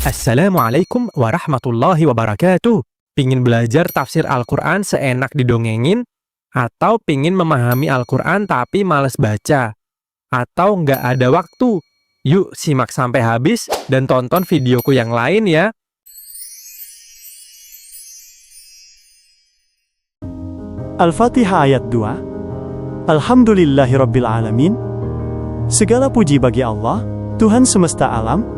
Assalamualaikum warahmatullahi wabarakatuh. Pingin belajar tafsir Al-Quran seenak didongengin? Atau pingin memahami Al-Quran tapi males baca? Atau nggak ada waktu? Yuk simak sampai habis dan tonton videoku yang lain ya. Al-Fatihah ayat 2. Alhamdulillahirabbil alamin. Segala puji bagi Allah, Tuhan semesta alam.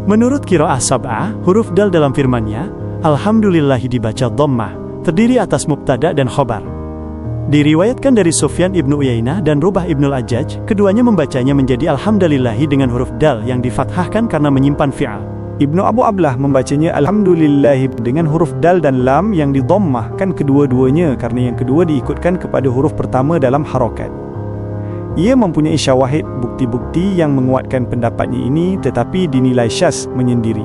Menurut qiraah sab'ah, huruf dal dalam firman-Nya, Alhamdulillahi dibaca dhammah, terdiri atas mubtada dan khobar. Diriwayatkan dari Sufyan ibnu Uyainah dan Rubah ibnul Ajjaj, keduanya membacanya menjadi Alhamdulillahi dengan huruf dal yang difathahkan karena menyimpan fi'al. Ibnu Abu Ablah membacanya Alhamdulillahi dengan huruf dal dan lam yang didhammahkan kedua-duanya karena yang kedua diikutkan kepada huruf pertama dalam harokat. Ia mempunyai syawahid, bukti-bukti yang menguatkan pendapatnya ini tetapi dinilai syaz menyendiri.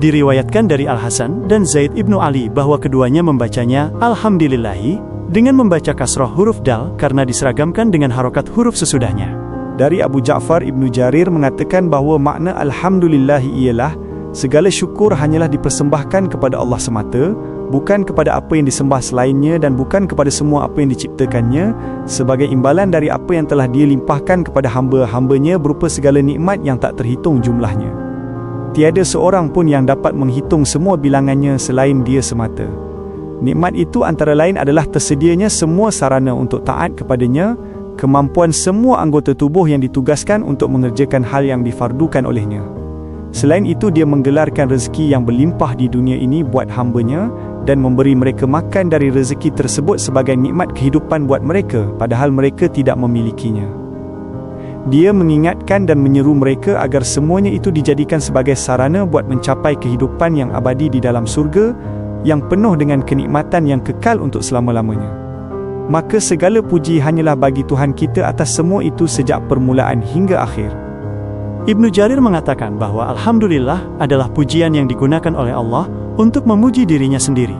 Diriwayatkan dari Al-Hasan dan Zaid ibnu Ali bahwa keduanya membacanya Alhamdulillahi dengan membaca kasroh huruf dal karena diseragamkan dengan harokat huruf sesudahnya. Dari Abu Ja'far ibnu Jarir mengatakan bahwa makna Alhamdulillahi ialah segala syukur hanyalah dipersembahkan kepada Allah semata, bukan kepada apa yang disembah selainnya dan bukan kepada semua apa yang diciptakannya, sebagai imbalan dari apa yang telah Dia limpahkan kepada hamba-hambanya berupa segala nikmat yang tak terhitung jumlahnya. Tiada seorang pun yang dapat menghitung semua bilangannya selain Dia semata. Nikmat itu antara lain adalah tersedianya semua sarana untuk taat kepadanya, kemampuan semua anggota tubuh yang ditugaskan untuk mengerjakan hal yang difardukan olehnya. Selain itu, Dia menggelarkan rezeki yang berlimpah di dunia ini buat hamba-Nya dan memberi mereka makan dari rezeki tersebut sebagai nikmat kehidupan buat mereka, padahal mereka tidak memilikinya. Dia mengingatkan dan menyeru mereka agar semuanya itu dijadikan sebagai sarana buat mencapai kehidupan yang abadi di dalam surga, yang penuh dengan kenikmatan yang kekal untuk selama-lamanya. Maka segala puji hanyalah bagi Tuhan kita atas semua itu sejak permulaan hingga akhir. Ibnu Jarir mengatakan bahwa Alhamdulillah adalah pujian yang digunakan oleh Allah untuk memuji dirinya sendiri.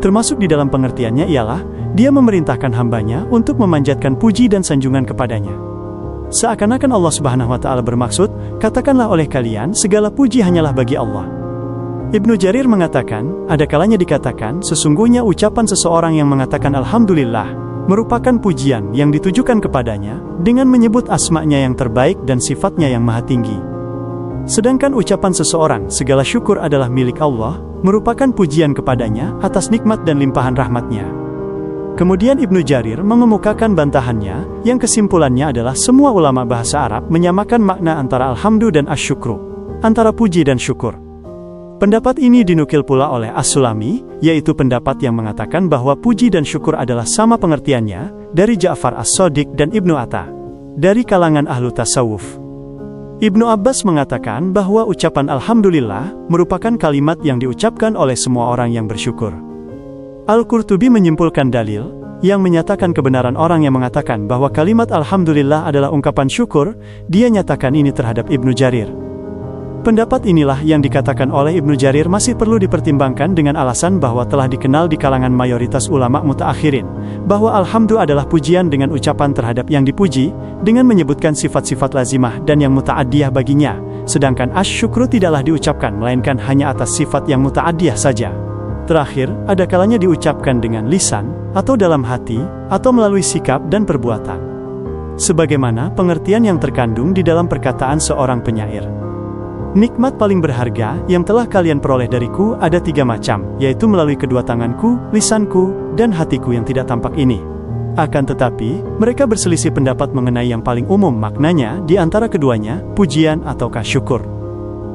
Termasuk di dalam pengertiannya ialah, Dia memerintahkan hambanya untuk memanjatkan puji dan sanjungan kepadanya. Seakan-akan Allah Subhanahu wa Ta'ala bermaksud, katakanlah oleh kalian, segala puji hanyalah bagi Allah. Ibnu Jarir mengatakan, ada kalanya dikatakan, sesungguhnya ucapan seseorang yang mengatakan Alhamdulillah merupakan pujian yang ditujukan kepadanya dengan menyebut asma-Nya yang terbaik dan sifat-Nya yang maha tinggi. Sedangkan ucapan seseorang segala syukur adalah milik Allah, merupakan pujian kepadanya atas nikmat dan limpahan rahmat-Nya. Kemudian Ibnu Jarir mengemukakan bantahannya, yang kesimpulannya adalah semua ulama bahasa Arab menyamakan makna antara alhamdu dan asyukru, antara puji dan syukur. Pendapat ini dinukil pula oleh As-Sulami, yaitu pendapat yang mengatakan bahwa puji dan syukur adalah sama pengertiannya, dari Ja'far As-Shadiq dan Ibnu Atta, dari kalangan ahlu tasawuf. Ibnu Abbas mengatakan bahwa ucapan Alhamdulillah merupakan kalimat yang diucapkan oleh semua orang yang bersyukur. Al-Qurtubi menyimpulkan dalil yang menyatakan kebenaran orang yang mengatakan bahwa kalimat Alhamdulillah adalah ungkapan syukur. Dia nyatakan ini terhadap Ibnu Jarir. Pendapat inilah yang dikatakan oleh Ibnu Jarir masih perlu dipertimbangkan dengan alasan bahwa telah dikenal di kalangan mayoritas ulama mutaakhirin, bahwa alhamdu adalah pujian dengan ucapan terhadap yang dipuji, dengan menyebutkan sifat-sifat lazimah dan yang muta'addiyah baginya, sedangkan asyukru tidaklah diucapkan melainkan hanya atas sifat yang muta'addiyah saja. Terakhir, ada kalanya diucapkan dengan lisan, atau dalam hati, atau melalui sikap dan perbuatan. Sebagaimana pengertian yang terkandung di dalam perkataan seorang penyair. Nikmat paling berharga yang telah kalian peroleh dariku ada 3 macam, yaitu melalui kedua tanganku, lisanku, dan hatiku yang tidak tampak ini. Akan tetapi, mereka berselisih pendapat mengenai yang paling umum maknanya di antara keduanya, pujian ataukah syukur.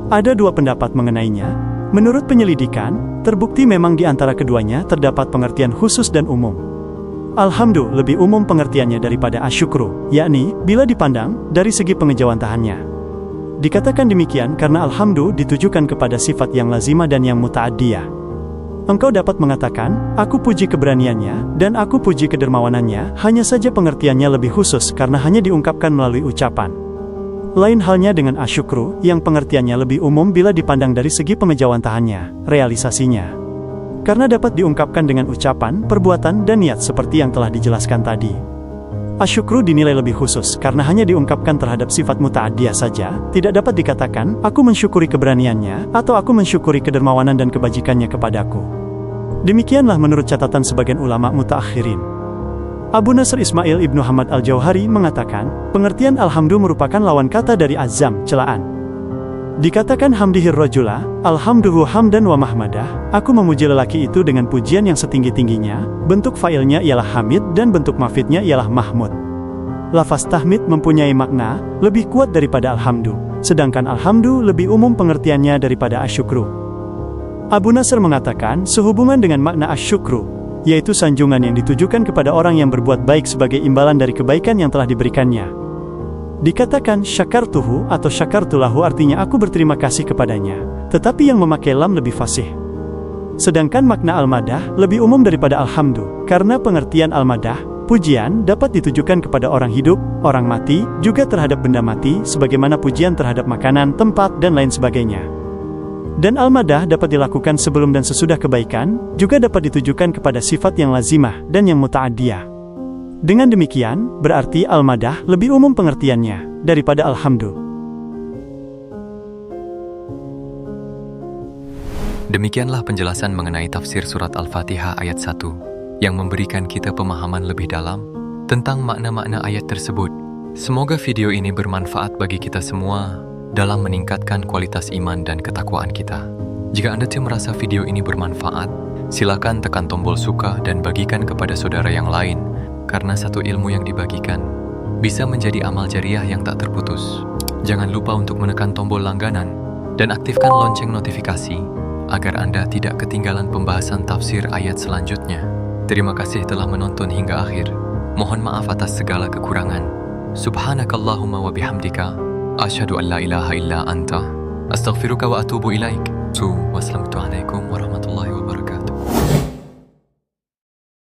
Ada 2 pendapat mengenainya. Menurut penyelidikan, terbukti memang di antara keduanya terdapat pengertian khusus dan umum. Alhamdu lebih umum pengertiannya daripada asyukru, yakni bila dipandang dari segi pengejawantahannya. Dikatakan demikian karena alhamdu ditujukan kepada sifat yang lazimah dan yang muta'addiyah. Engkau dapat mengatakan, aku puji keberaniannya, dan aku puji kedermawanannya, hanya saja pengertiannya lebih khusus karena hanya diungkapkan melalui ucapan. Lain halnya dengan asyukru, yang pengertiannya lebih umum bila dipandang dari segi pengejawantahannya, realisasinya. Karena dapat diungkapkan dengan ucapan, perbuatan, dan niat seperti yang telah dijelaskan tadi. Asyukru dinilai lebih khusus karena hanya diungkapkan terhadap sifat muta'addiyah saja, tidak dapat dikatakan, aku mensyukuri keberaniannya, atau aku mensyukuri kedermawanan dan kebajikannya kepadaku. Demikianlah menurut catatan sebagian ulama mutaakhirin. Abu Nasr Ismail Ibnu Hamad Al-Jauhari mengatakan, pengertian alhamdu merupakan lawan kata dari azam, celaan. Dikatakan hamdihir rajula, alhamduhu hamdan wa mahmadah, aku memuji lelaki itu dengan pujian yang setinggi-tingginya, bentuk fa'ilnya ialah hamid dan bentuk mafidnya ialah mahmud. Lafaz tahmid mempunyai makna lebih kuat daripada alhamdu, sedangkan alhamdu lebih umum pengertiannya daripada asyukru. Abu Nasr mengatakan sehubungan dengan makna asyukru, yaitu sanjungan yang ditujukan kepada orang yang berbuat baik sebagai imbalan dari kebaikan yang telah diberikannya. Dikatakan syakartuhu atau syakartulahu artinya aku berterima kasih kepadanya, tetapi yang memakai lam lebih fasih. Sedangkan makna al-madah lebih umum daripada alhamdu, karena pengertian al-madah, pujian dapat ditujukan kepada orang hidup, orang mati, juga terhadap benda mati, sebagaimana pujian terhadap makanan, tempat, dan lain sebagainya. Dan al-madah dapat dilakukan sebelum dan sesudah kebaikan, juga dapat ditujukan kepada sifat yang lazimah dan yang muta'addiyah. Dengan demikian, berarti al-madah lebih umum pengertiannya daripada alhamdu. Demikianlah penjelasan mengenai tafsir surat Al-Fatihah ayat 1 yang memberikan kita pemahaman lebih dalam tentang makna-makna ayat tersebut. Semoga video ini bermanfaat bagi kita semua dalam meningkatkan kualitas iman dan ketakwaan kita. Jika Anda merasa video ini bermanfaat, silakan tekan tombol suka dan bagikan kepada saudara yang lain, karena satu ilmu yang dibagikan bisa menjadi amal jariah yang tak terputus. Jangan lupa untuk menekan tombol langganan dan aktifkan lonceng notifikasi agar Anda tidak ketinggalan pembahasan tafsir ayat selanjutnya. Terima kasih telah menonton hingga akhir. Mohon maaf atas segala kekurangan. Subhanakallahumma wa bihamdika, asyhadu an la ilaha illa anta, astaghfiruka wa atubu ilaik. Wassalamualaikum.